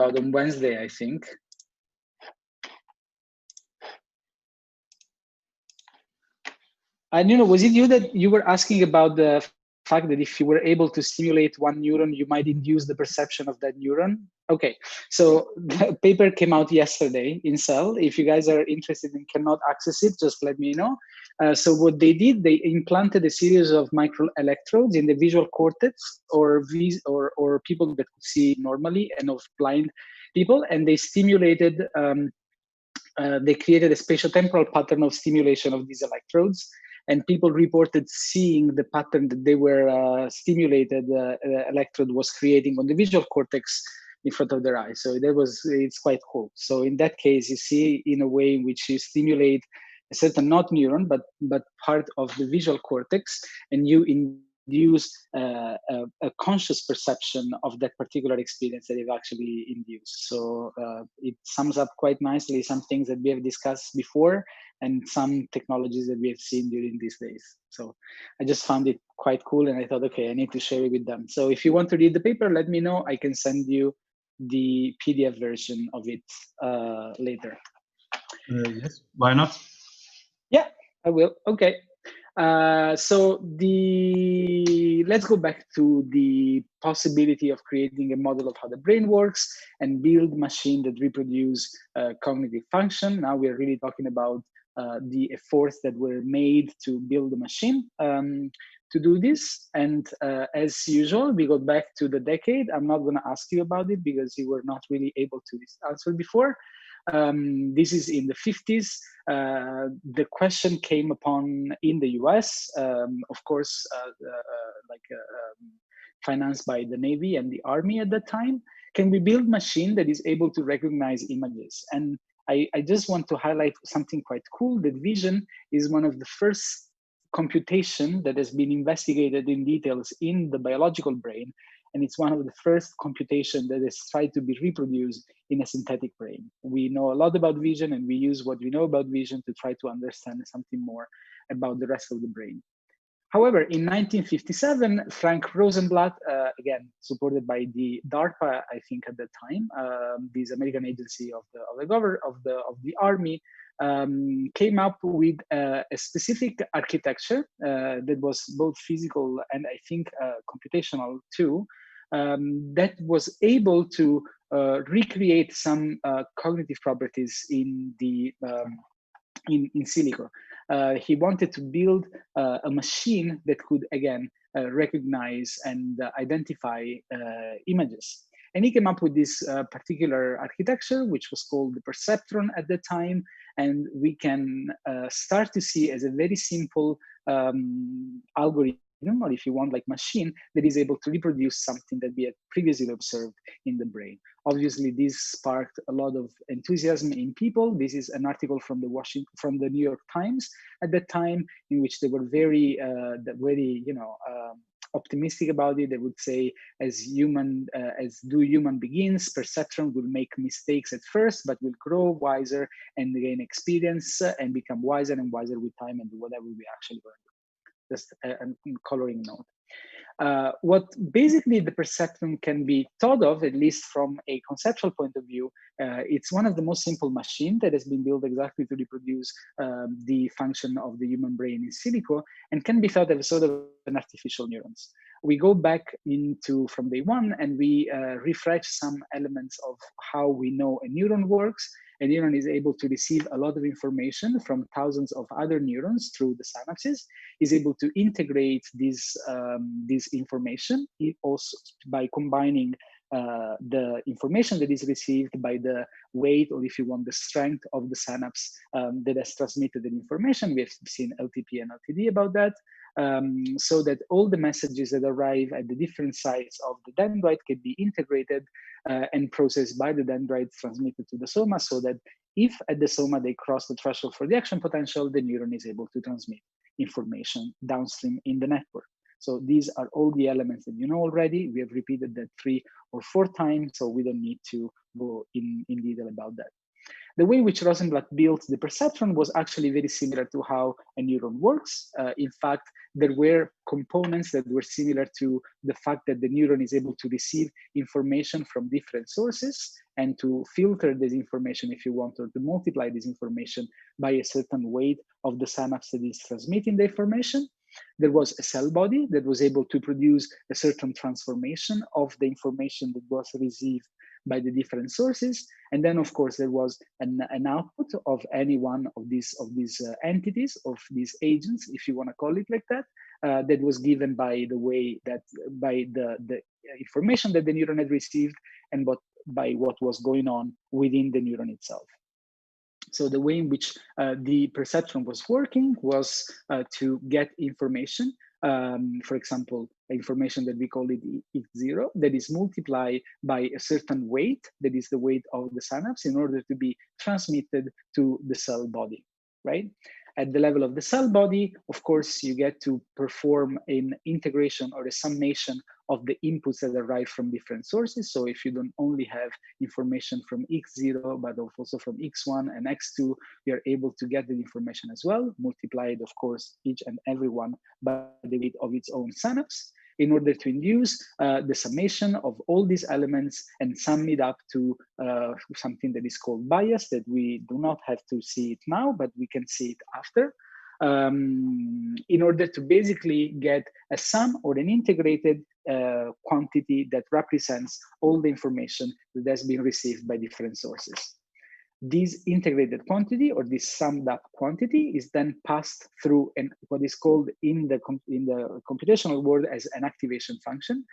on Wednesday, I think. And was it you that you were asking about the fact that if you were able to stimulate one neuron, you might induce the perception of that neuron? Okay, so the paper came out yesterday in Cell. If you guys are interested and cannot access it, just let me know. So what they did, they implanted a series of microelectrodes in the visual cortex or people that could see normally and of blind people, and they stimulated, they created a spatiotemporal pattern of stimulation of these electrodes. And people reported seeing the pattern that they were stimulated electrode was creating on the visual cortex in front of their eyes. So it's quite cool. So in that case, you see in a way in which you stimulate a certain not neuron, but part of the visual cortex, and you induce a conscious perception of that particular experience that you've actually induced. So it sums up quite nicely some things that we have discussed before and some technologies that we have seen during these days. So I just found it quite cool, and I thought, okay, I need to share it with them. So if you want to read the paper, let me know. I can send you the PDF version of it later. Yes, why not? Yeah, I will. Okay. So let's go back to the possibility of creating a model of how the brain works and build machine that reproduce cognitive function. Now we're really talking about the efforts that were made to build the machine to do this. And as usual, we go back to the decade. I'm not going to ask you about it because you were not really able to answer before. This is in the 50s. The question came upon in the US, of course, financed by the Navy and the Army at that time. Can we build machine that is able to recognize images? And I just want to highlight something quite cool, that vision is one of the first computation that has been investigated in details in the biological brain. And it's one of the first computation that is tried to be reproduced in a synthetic brain. We know a lot about vision, and we use what we know about vision to try to understand something more about the rest of the brain. However, in 1957, Frank Rosenblatt, again supported by the DARPA, I think at the time, this American agency of the Army, came up with a specific architecture that was both physical and I think computational too, that was able to recreate some cognitive properties in the in silico. He wanted to build a machine that could again recognize and identify images. And he came up with this particular architecture, which was called the perceptron at the time. And we can start to see as a very simple algorithm, or if you want, like machine, that is able to reproduce something that we had previously observed in the brain. Obviously, this sparked a lot of enthusiasm in people. This is an article from the New York Times at that time, in which they were very, optimistic about it. They would say, as human begins, perception will make mistakes at first, but will grow wiser and gain experience and become wiser and wiser with time and do whatever we actually learn. Just a coloring note. What basically the perceptron can be thought of, at least from a conceptual point of view, it's one of the most simple machines that has been built exactly to reproduce the function of the human brain in silico, and can be thought of as sort of an artificial neurons. We go back from day one, and we refresh some elements of how we know a neuron works. A neuron is able to receive a lot of information from thousands of other neurons through the synapses, is able to integrate this information also by combining the information that is received by the weight, or if you want, the strength of the synapse that has transmitted the information. We have seen LTP and LTD about that. So that all the messages that arrive at the different sites of the dendrite can be integrated and processed by the dendrites, transmitted to the soma, so that if at the soma they cross the threshold for the action potential, the neuron is able to transmit information downstream in the network. So these are all the elements that you know already. We have repeated that 3 or 4 times, so we don't need to go in detail about that. The way in which Rosenblatt built the perceptron was actually very similar to how a neuron works. In fact, there were components that were similar to the fact that the neuron is able to receive information from different sources and to filter this information, if you want, or to multiply this information by a certain weight of the synapse that is transmitting the information. There was a cell body that was able to produce a certain transformation of the information that was received by the different sources. And then, of course, there was an output of any one of these entities, of these agents, if you want to call it like that, that was given by the way that, by the information that the neuron had received and by what was going on within the neuron itself. So the way in which the perceptron was working was to get information, for example, information that we call it X0, that is multiplied by a certain weight, that is the weight of the synapse, in order to be transmitted to the cell body, right? At the level of the cell body, of course, you get to perform an integration or a summation of the inputs that arrive from different sources. So if you don't only have information from X0, but also from X1 and X2, you're able to get the information as well, multiplied, of course, each and every one by the weight of its own synapse, in order to induce the summation of all these elements and sum it up to something that is called bias, that we do not have to see it now, but we can see it after, in order to basically get a sum or an integrated quantity that represents all the information that has been received by different sources. This integrated quantity, or this summed up quantity, is then passed through what is called in the computational world as an activation function,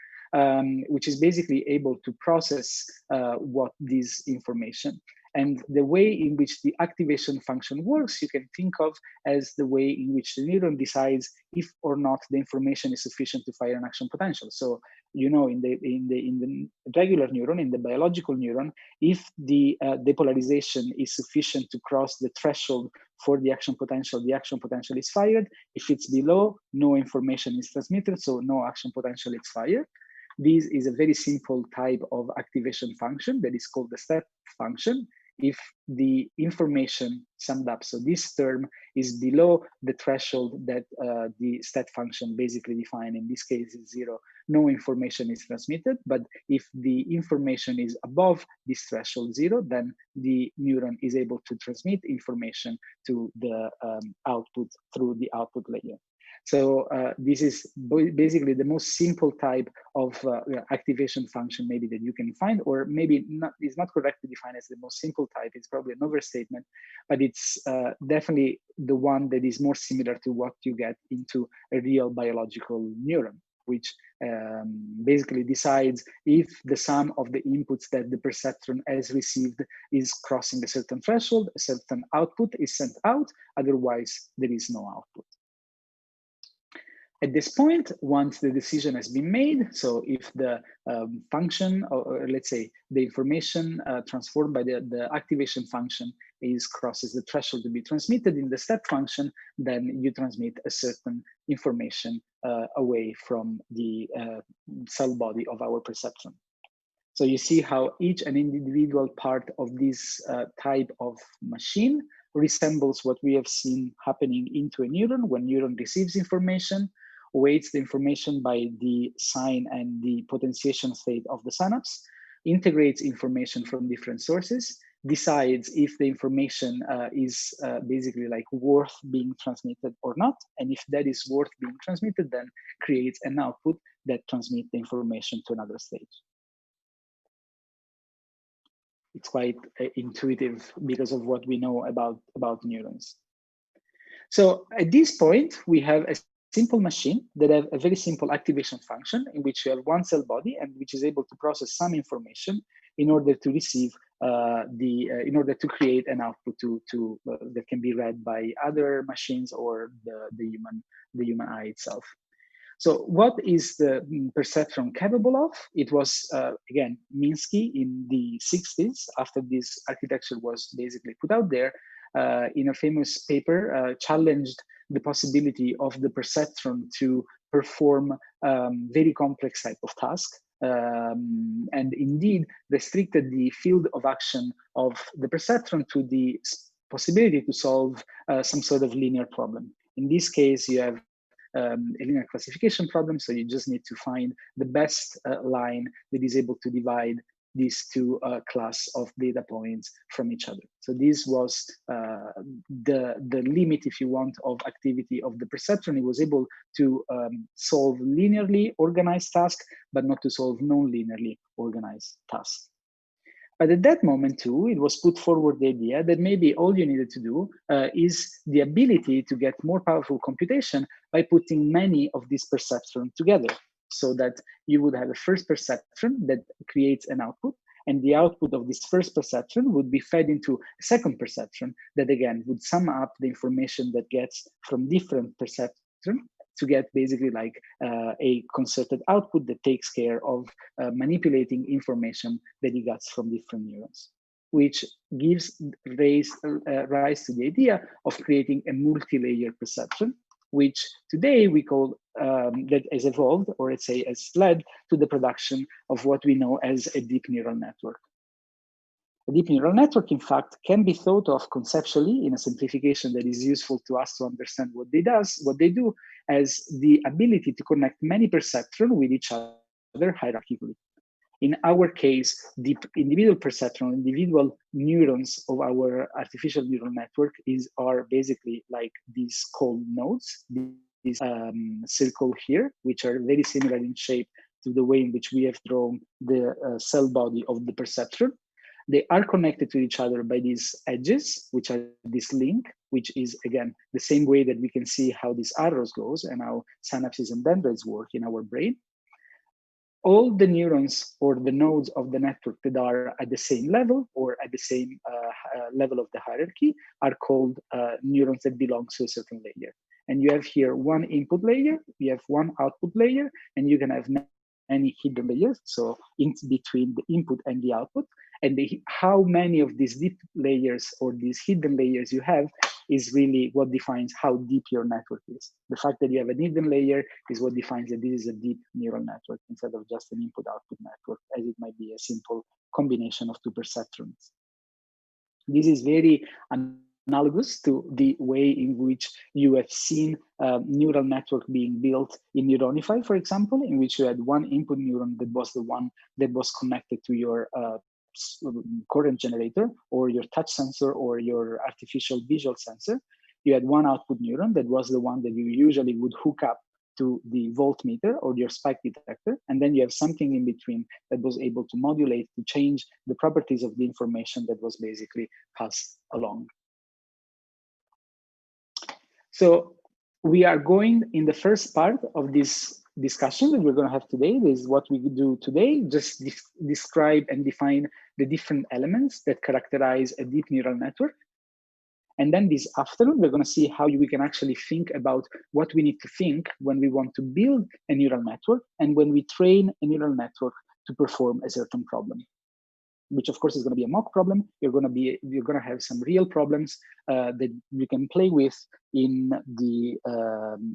which is basically able to process what this information. And the way in which the activation function works, you can think of as the way in which the neuron decides if or not the information is sufficient to fire an action potential. So, you know, in the regular neuron, in the biological neuron, if the depolarization is sufficient to cross the threshold for the action potential is fired. If it's below, no information is transmitted, so no action potential is fired. This is a very simple type of activation function that is called the step function. If the information summed up, so this term is below the threshold that the step function basically defines, in this case is 0, no information is transmitted. But if the information is above this threshold 0, then the neuron is able to transmit information to the output through the output layer. So this is basically the most simple type of activation function maybe that you can find, or maybe it's not correctly defined as the most simple type. It's probably an overstatement, but it's definitely the one that is more similar to what you get into a real biological neuron, which basically decides if the sum of the inputs that the perceptron has received is crossing a certain threshold, a certain output is sent out, otherwise there is no output. At this point, once the decision has been made, so if the function, or let's say the information transformed by the activation function crosses the threshold to be transmitted in the step function, then you transmit a certain information away from the cell body of our perceptron. So you see how each and individual part of this type of machine resembles what we have seen happening into a neuron. When neuron receives information, weights the information by the sign and the potentiation state of the synapse, integrates information from different sources, decides if the information is basically like worth being transmitted or not. And if that is worth being transmitted, then creates an output that transmits the information to another stage. It's quite intuitive because of what we know about neurons. So at this point, we have a simple machine that have a very simple activation function in which you have one cell body and which is able to process some information in order to receive in order to create an output that can be read by other machines or the human eye itself. So what is the perceptron capable of? It was, again, Minsky in the 60s, after this architecture was basically put out there, in a famous paper, challenged the possibility of the perceptron to perform very complex type of task. and indeed restricted the field of action of the perceptron to the possibility to solve some sort of linear problem. In this case, you have a linear classification problem, so you just need to find the best line that is able to divide these two class of data points from each other. So this was the limit, if you want, of activity of the perceptron. It was able to solve linearly organized tasks, but not to solve non-linearly organized tasks. But at that moment too, it was put forward the idea that maybe all you needed to do is the ability to get more powerful computation by putting many of these perceptrons together, so that you would have a first perceptron that creates an output, and the output of this first perceptron would be fed into a second perceptron that again would sum up the information that gets from different perceptrons to get basically like a concerted output that takes care of manipulating information that it gets from different neurons, which gives rise to the idea of creating a multi-layer perceptron, which today we call, that has evolved, or let's say has led to the production of what we know as a deep neural network. A deep neural network, in fact, can be thought of conceptually in a simplification that is useful to us to understand what they do, as the ability to connect many perceptrons with each other hierarchically. In our case, the individual perceptron, individual neurons of our artificial neural network are basically like these cold nodes, these circle here, which are very similar in shape to the way in which we have drawn the cell body of the perceptron. They are connected to each other by these edges, which are this link, which is, again, the same way that we can see how these arrows goes and how synapses and dendrites work in our brain. All the neurons or the nodes of the network that are at the same level or at the same level of the hierarchy are called neurons that belong to a certain layer. And you have here one input layer, you have one output layer, and you can have many hidden layers, so in between the input and the output. And how many of these deep layers or these hidden layers you have is really what defines how deep your network is. The fact that you have an hidden layer is what defines that this is a deep neural network instead of just an input-output network, as it might be a simple combination of two perceptrons. This is very analogous to the way in which you have seen neural network being built in Neuronify, for example, in which you had one input neuron that was the one that was connected to your current generator or your touch sensor or your artificial visual sensor. You had one output neuron that was the one that you usually would hook up to the voltmeter or your spike detector. And then you have something in between that was able to modulate, to change the properties of the information that was basically passed along. So we are going in the first part of this discussion that we're going to have today. This is what we do today, just describe and define the different elements that characterize a deep neural network. And then this afternoon, we're going to see how we can actually think about what we need to think when we want to build a neural network and when we train a neural network to perform a certain problem, which of course is going to be a mock problem. You're going to have some real problems that you can play with in the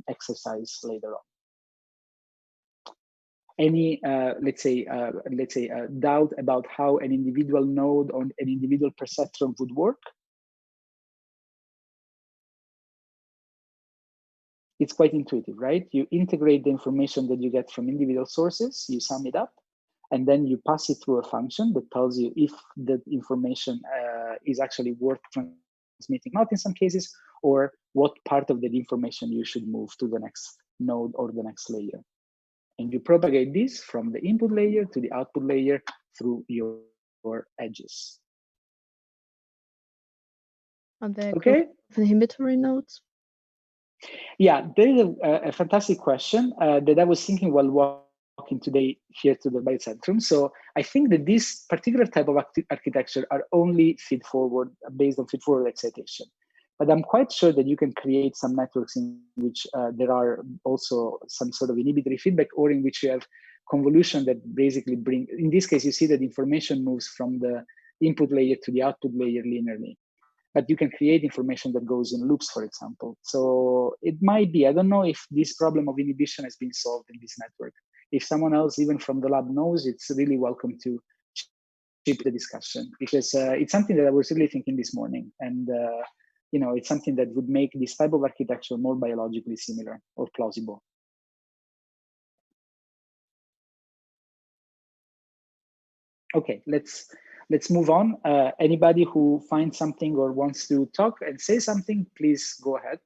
exercise later on. Any let's say doubt about how an individual node or an individual perceptron would work? It's quite intuitive, right? You integrate the information that you get from individual sources, you sum it up, and then you pass it through a function that tells you if the information is actually worth transmitting, not in some cases, or what part of that information you should move to the next node or the next layer. And you propagate this from the input layer to the output layer through your edges. Are there okay? inhibitory nodes? Yeah, there is a fantastic question that I was thinking while walking today here to the Biocentrum. So I think that this particular type of architecture are only feed-forward, based on feed-forward excitation. But I'm quite sure that you can create some networks in which there are also some sort of inhibitory feedback, or in which you have convolution that basically bring, in this case, you see that information moves from the input layer to the output layer linearly. But you can create information that goes in loops, for example. So it might be, I don't know if this problem of inhibition has been solved in this network. if someone else, even from the lab, knows, it's really welcome to chip the discussion, because it's something that I was really thinking this morning, and it's something that would make this type of architecture more biologically similar or plausible. Okay, let's move on. Anybody who finds something or wants to talk and say something, please go ahead.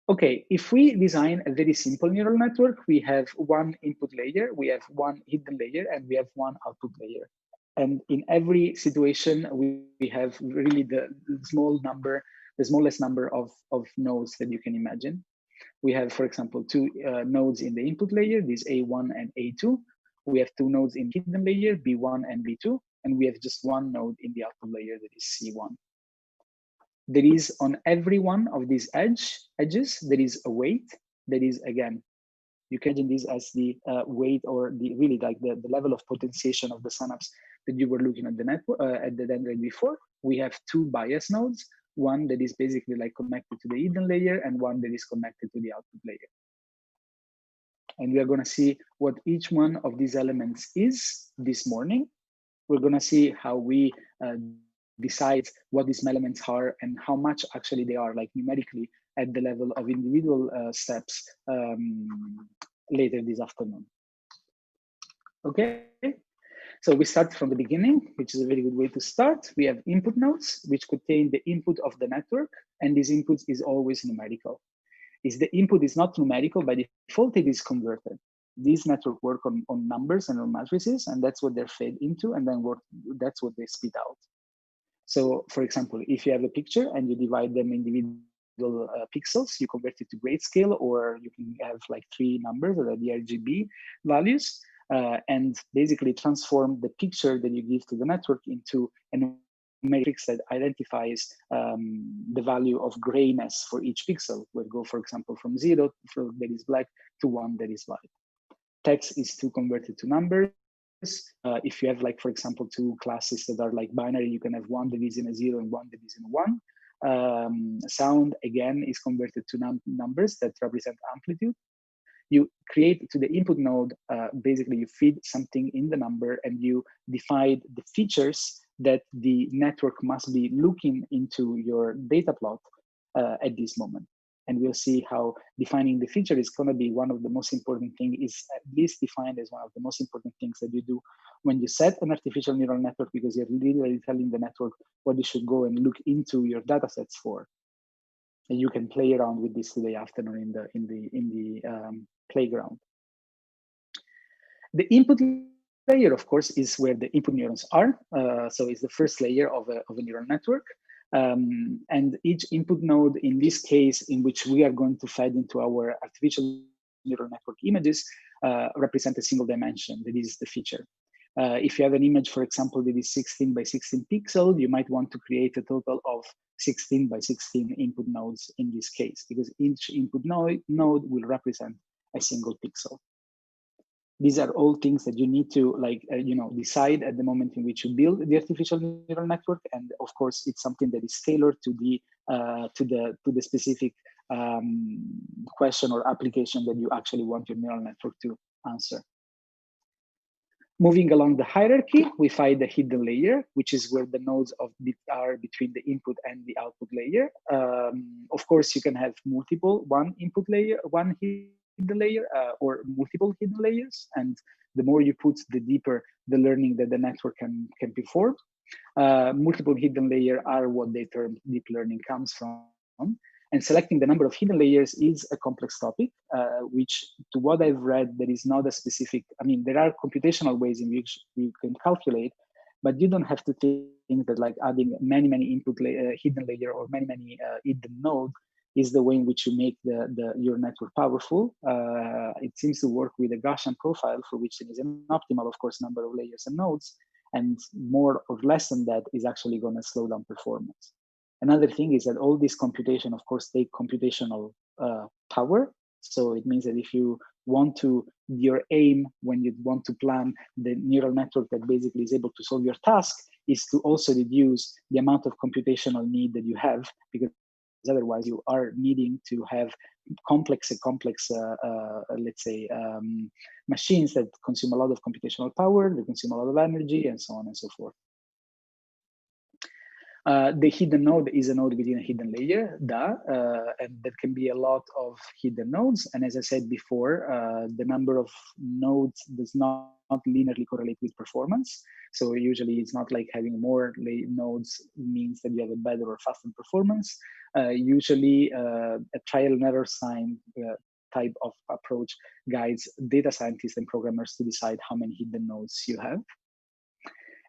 Okay, if we design a very simple neural network, we have one input layer, we have one hidden layer, and we have one output layer. And in every situation, we have really the smallest number of nodes that you can imagine. We have, for example, two nodes in the input layer, these A1 and A2. We have two nodes in hidden layer, B1 and B2, and we have just one node in the output layer, that is C1. There is on every one of these edges, there is a weight that is, again, you can imagine this as the weight, or the really like the level of potentiation of the synapse that you were looking at the network at the dendrite before. We have two bias nodes, one that is basically like connected to the hidden layer and one that is connected to the output layer. And we are going to see what each one of these elements is this morning. We're going to see how we decide what these elements are and how much actually they are, like numerically, at the level of individual steps later this afternoon. Okay, so we start from the beginning, which is a very good way to start. We have input nodes, which contain the input of the network, and this input is always numerical. If the input is not numerical, by default, it is converted. These networks work on numbers and on matrices, and that's what they're fed into, and then that's what they spit out. So, for example, if you have a picture and you divide them individual pixels, you convert it to grayscale, or you can have like 3 numbers that are the RGB values, and basically transform the picture that you give to the network into a matrix that identifies the value of grayness for each pixel. We'll go, for example, from 0 that is black to 1 that is white. Text is to convert it to numbers. If you have, like, for example, two classes that are like binary, you can have one that is in a 0 and one that is in a 1. Sound, again, is converted to numbers that represent amplitude. You create to the input node, basically you feed something in the number and you define the features that the network must be looking into your data plot at this moment. And we'll see how defining the feature is going to be one of the most important things, is at least defined as one of the most important things that you do when you set an artificial neural network, because you're literally telling the network what you should go and look into your data sets for. And you can play around with this today afternoon in the playground. The input layer, of course, is where the input neurons are. So it's the first layer of a neural network. And each input node, in this case, in which we are going to feed into our artificial neural network images, represent a single dimension, that is the feature. If you have an image, for example, that is 16 by 16 pixels, you might want to create a total of 16 by 16 input nodes in this case, because each input node will represent a single pixel. These are all things that you need to decide at the moment in which you build the artificial neural network, and of course, it's something that is tailored to the specific question or application that you actually want your neural network to answer. Moving along the hierarchy, we find the hidden layer, which is where the nodes are between the input and the output layer. Of course, you can have one input layer, one hidden layer, or multiple hidden layers. And the more you put, the deeper the learning that the network can perform. Multiple hidden layers are what they term deep learning comes from. And selecting the number of hidden layers is a complex topic, which, to what I've read, there is not a specific, there are computational ways in which you can calculate, but you don't have to think that like adding many hidden layer or many hidden nodes is the way in which you make your network powerful. It seems to work with a Gaussian profile, for which there is an optimal, of course, number of layers and nodes, and more or less than that is actually going to slow down performance. Another thing is that all this computation, of course, take computational power. So it means that if you want to, your aim when you want to plan the neural network that basically is able to solve your task is to also reduce the amount of computational need that you have, because otherwise you are needing to have complex, let's say, machines that consume a lot of computational power, they consume a lot of energy, and so on and so forth. The hidden node is a node within a hidden layer, and there can be a lot of hidden nodes. And as I said before, the number of nodes does not linearly correlate with performance. So usually it's not like having more nodes means that you have a better or faster performance. Usually a trial and error sign type of approach guides data scientists and programmers to decide how many hidden nodes you have.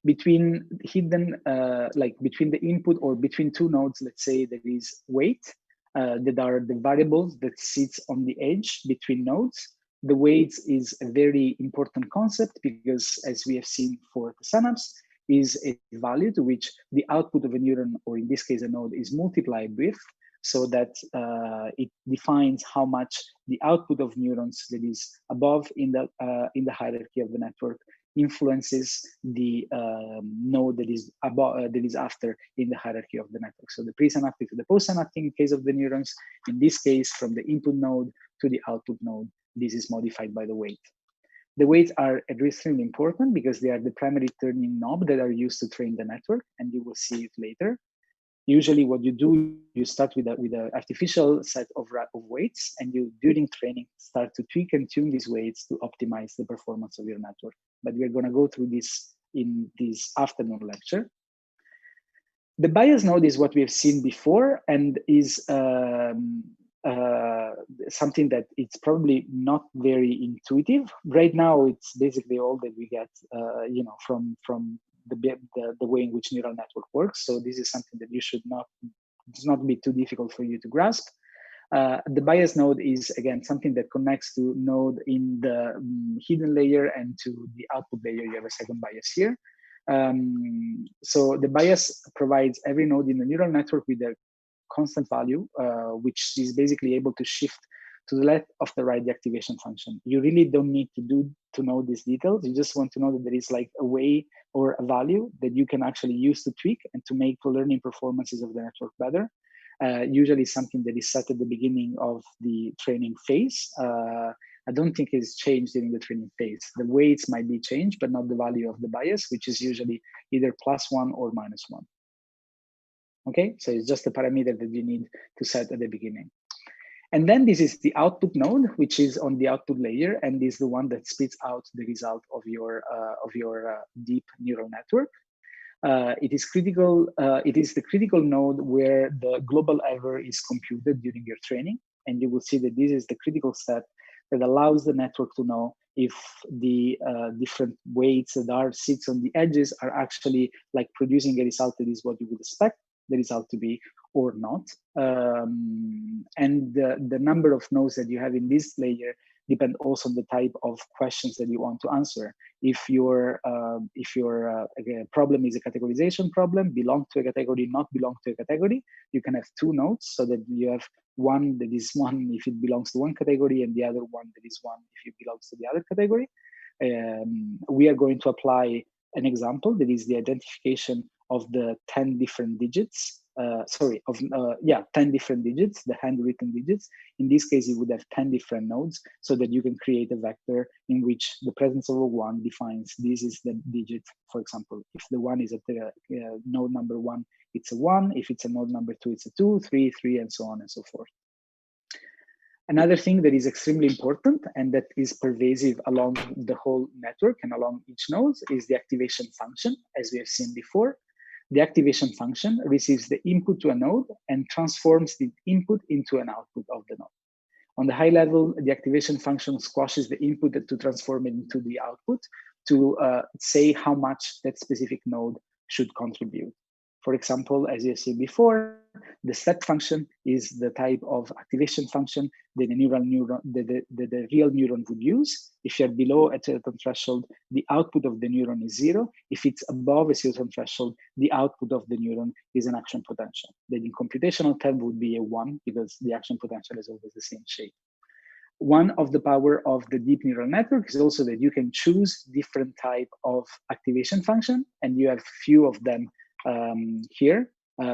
Between hidden, between the input or between two nodes, let's say there is weight, that are the variables that sits on the edge between nodes. The weights is a very important concept because, as we have seen for the synapse, is a value to which the output of a neuron, or in this case a node, is multiplied with, so that it defines how much the output of neurons that is above in the hierarchy of the network influences the node that is above, that is after in the hierarchy of the network. So the presynaptic to the postsynaptic in case of the neurons, in this case from the input node to the output node, this is modified by the weight. The weights are extremely important because they are the primary turning knob that are used to train the network, and you will see it later. Usually what you do, you start with an artificial set of weights, and you, during training, start to tweak and tune these weights to optimize the performance of your network. But we're going to go through this in this afternoon lecture. The bias node is what we have seen before, and is something that it's probably not very intuitive. Right now, it's basically all that we get, from the way in which neural network works. So this is something that you should not, it's not be too difficult for you to grasp. The bias node is, again, something that connects to node in the hidden layer, and to the output layer, you have a second bias here. So the bias provides every node in the neural network with a constant value, which is basically able to shift to the left of the right the activation function. You really don't need to know these details. You just want to know that there is like a way or a value that you can actually use to tweak and to make the learning performances of the network better. Usually something that is set at the beginning of the training phase. I don't think it's changed during the training phase. The weights might be changed, but not the value of the bias, which is usually either +1 or -1. Okay, so it's just a parameter that you need to set at the beginning. And then this is the output node, which is on the output layer, and is the one that spits out the result of your deep neural network. It is critical. It is the critical node where the global error is computed during your training, and you will see that this is the critical step that allows the network to know if the different weights that sits on the edges are actually like producing a result that is what you would expect the result to be or not. And the number of nodes that you have in this layer depend also on the type of questions that you want to answer. If your problem is a categorization problem, belong to a category, not belong to a category, you can have two nodes, so that you have one that is one if it belongs to one category, and the other one that is one if it belongs to the other category. We are going to apply an example that is the identification of the 10 different digits. 10 different digits, the handwritten digits. In this case, you would have 10 different nodes, so that you can create a vector in which the presence of a 1 defines this is the digit. For example, if the 1 is at the node number 1, it's a 1. If it's a node number 2, it's a 2, 3, 3, and so on and so forth. Another thing that is extremely important and that is pervasive along the whole network and along each node is the activation function, as we have seen before. The activation function receives the input to a node and transforms the input into an output of the node. On the high level, the activation function squashes the input to transform it into the output to say how much that specific node should contribute. For example, as you see before, the step function is the type of activation function that the real neuron would use. If you're below a certain threshold, the output of the neuron is 0. If it's above a certain threshold, the output of the neuron is an action potential. That in computational term would be a 1, because the action potential is always the same shape. One of the power of the deep neural network is also that you can choose different type of activation function, and you have few of them here.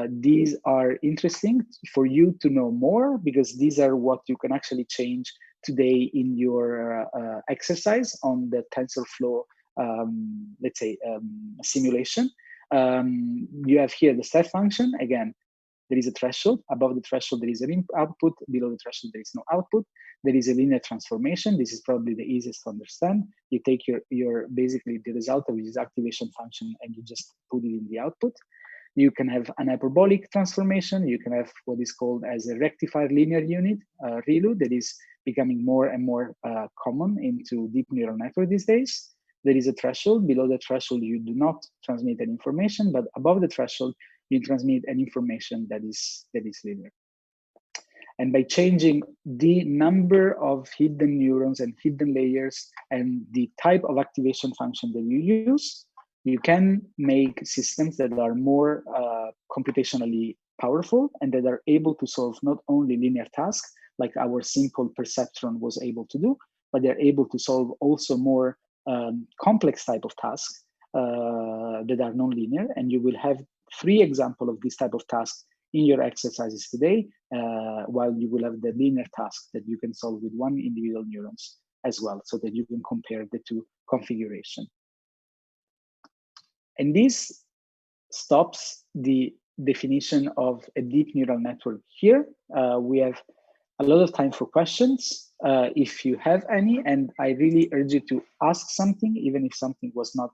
These are interesting for you to know more, because these are what you can actually change today in your exercise on the TensorFlow, let's say, simulation. You have here the step function. Again, there is a threshold. Above the threshold, there is an output. Below the threshold, there is no output. There is a linear transformation. This is probably the easiest to understand. You take your basically the result of this activation function and you just put it in the output. You can have an hyperbolic transformation. You can have what is called as a rectified linear unit, ReLU, that is becoming more and more common into deep neural network these days. There is a threshold. Below the threshold, you do not transmit any information, but above the threshold, you transmit an information that is linear. And by changing the number of hidden neurons and hidden layers and the type of activation function that you use, you can make systems that are more computationally powerful and that are able to solve not only linear tasks, like our simple perceptron was able to do, but they're able to solve also more complex type of tasks that are nonlinear. And you will have 3 examples of this type of tasks in your exercises today, while you will have the linear task that you can solve with one individual neurons as well, so that you can compare the 2 configurations. And this stops the definition of a deep neural network here. We have a lot of time for questions, if you have any, and I really urge you to ask something, even if something was not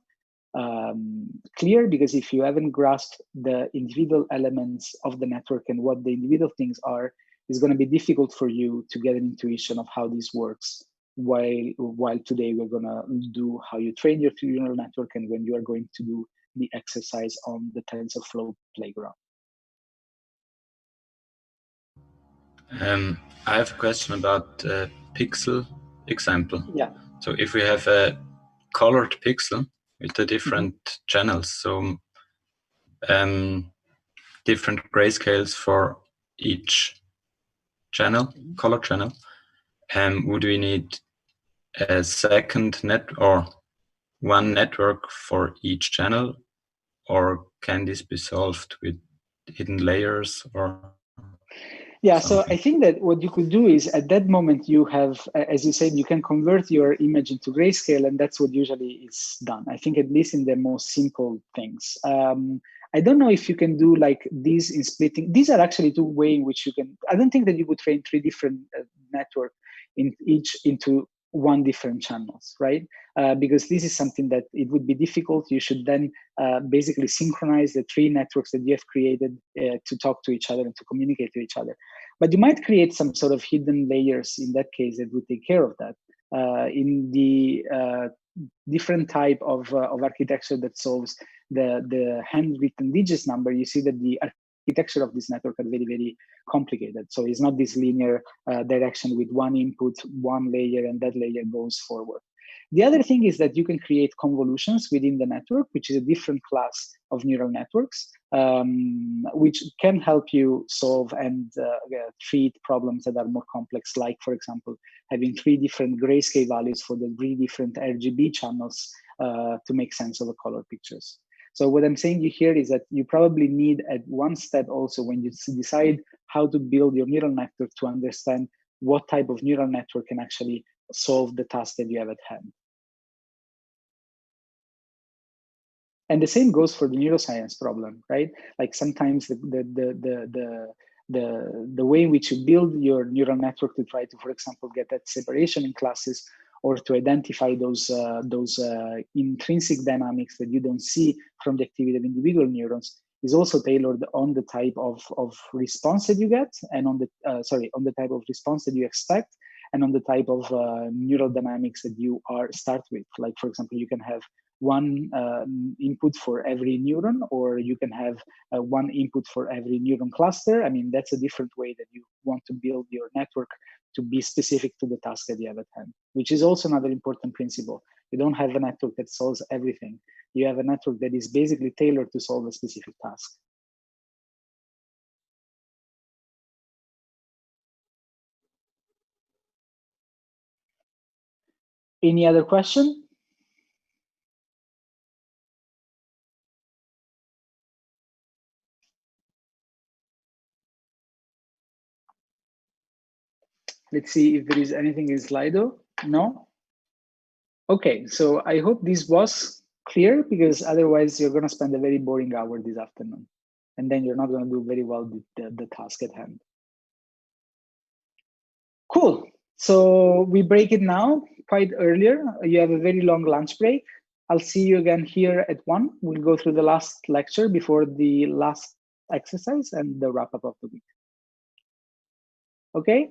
clear, because if you haven't grasped the individual elements of the network and what the individual things are, it's going to be difficult for you to get an intuition of how this works, while today we're going to do how you train your neural network and when you are going to do the exercise on the TensorFlow playground. I have a question about pixel example. Yeah. So if we have a colored pixel with the different channels, so different grayscales for each channel, color channel, would we need a second net or one network for each channel, or can this be solved with hidden layers or yeah, something? so I think that what you could do is at that moment you have, as you said, you can convert your image into grayscale, and that's what usually is done. I think at least in the most simple things. I don't know if you can do like these in splitting. These are actually 2 ways in which you can. I don't think that you could train 3 different network in each into 1 different channels, right? Because this is something that it would be difficult. You should then basically synchronize the 3 networks that you have created to talk to each other and to communicate to each other. But you might create some sort of hidden layers in that case that would take care of that. In the different type of architecture that solves the handwritten digits number, you see that the architecture of this network are very, very complicated. So it's not this linear direction with 1 input, 1 layer, and that layer goes forward. The other thing is that you can create convolutions within the network, which is a different class of neural networks, which can help you solve and treat problems that are more complex, like, for example, having 3 different grayscale values for the 3 different RGB channels to make sense of the color pictures. So what I'm saying here is that you probably need at 1 step also when you decide how to build your neural network to understand what type of neural network can actually solve the task that you have at hand. And the same goes for the neuroscience problem, right? Like sometimes the way in which you build your neural network to try to, for example, get that separation in classes or to identify those intrinsic dynamics that you don't see from the activity of individual neurons is also tailored on the type of response that you get and on the on the type of response that you expect and on the type of neural dynamics that you start with. Like, for example, you can have 1 input for every neuron, or you can have 1 input for every neuron cluster. I mean, that's a different way that you want to build your network to be specific to the task that you have at hand, which is also another important principle. You don't have a network that solves everything. You have a network that is basically tailored to solve a specific task. Any other question? Let's see if there is anything in Slido. No? Okay, so I hope this was clear, because otherwise you're going to spend a very boring hour this afternoon. And then you're not going to do very well the task at hand. Cool. So we break it now quite earlier. You have a very long lunch break. I'll see you again here at 1. We'll go through the last lecture before the last exercise and the wrap up of the week. Okay?